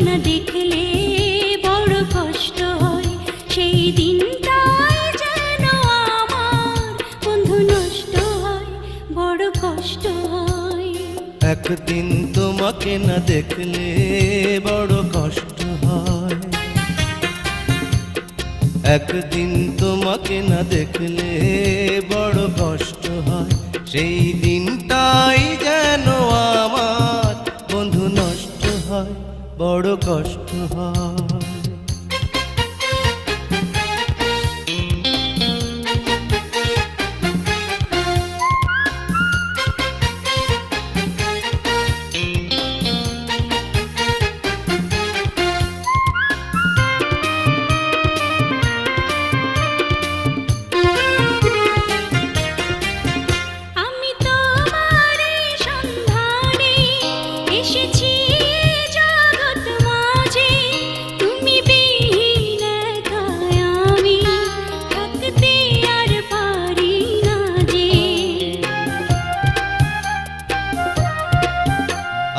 না দেখলে বড় কষ্ট হয়, সেই দিনটাই যেন আমার বন্ধু নষ্ট হয়, বড় কষ্ট হয়। একদিন তোমাকে না দেখলে বড় কষ্ট হয়, একদিন তোমাকে না দেখলে বড় কষ্ট হয়, সেই দিনটাই যেন আমার বন্ধু নষ্ট হয়, বড় কষ্ট হয়।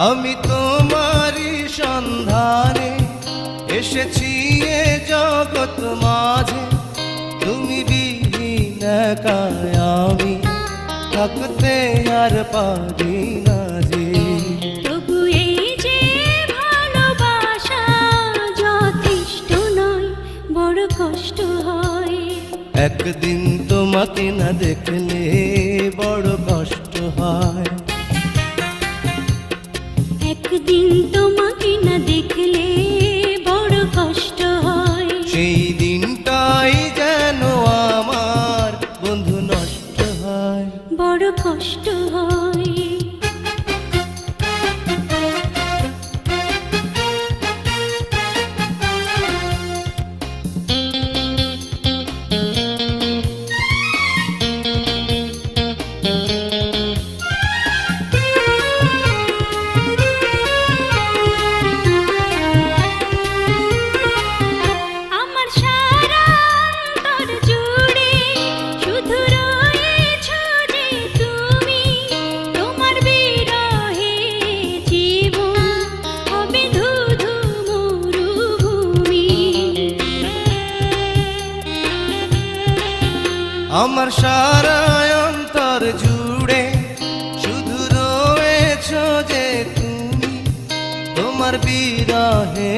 আমি তোমারই সন্ধানে এসেছি এ জগৎ মাঝে, তুমি বিহীন একাই আমি থাকতে আর পারি না যে। তবু এই যে ভালোবাসা যথেষ্ট নয়, বড় কষ্ট হয়। একদিন তোমাকে না দেখলে বড় কষ্ট হয়, একদিন তোমাকে না দেখলে বড় কষ্ট হয়, সেই দিনটাই যেন আমার বন্ধু নষ্ট হয়, বড় কষ্ট হয়। আমার সারা অন্তর জুড়ে শুধু রয়েছো যে তুমি, তোমার বিরহে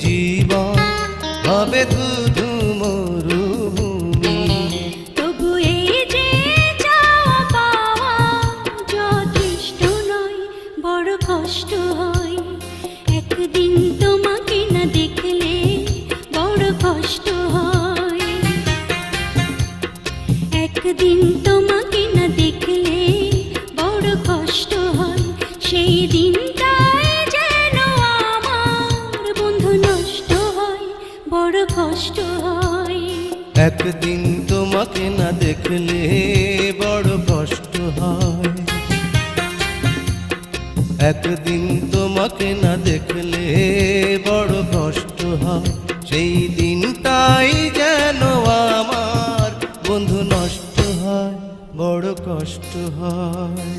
জীবন হবে ধুধু মরুভূমি। তবু এই যে চাওয়া পাওয়া যথেষ্ট নয়, বড় কষ্ট হয়। একদিন তোমাকে না দেখলে বড় কষ্ট হয়, একদিন তোমাকে না দেখলে বড় কষ্ট হয়, সেই দিনটাই যেন আমার বন্ধু নষ্ট হয়, বড় কষ্ট হয়। একদিন তোমাকে না দেখলে বড় কষ্ট হয়, একদিন তোমাকে না দেখলে বড় কষ্ট হয়, সেই দিনটাই যেন আমার বন্ধু নষ্ট হয়, বড় কষ্ট হয়।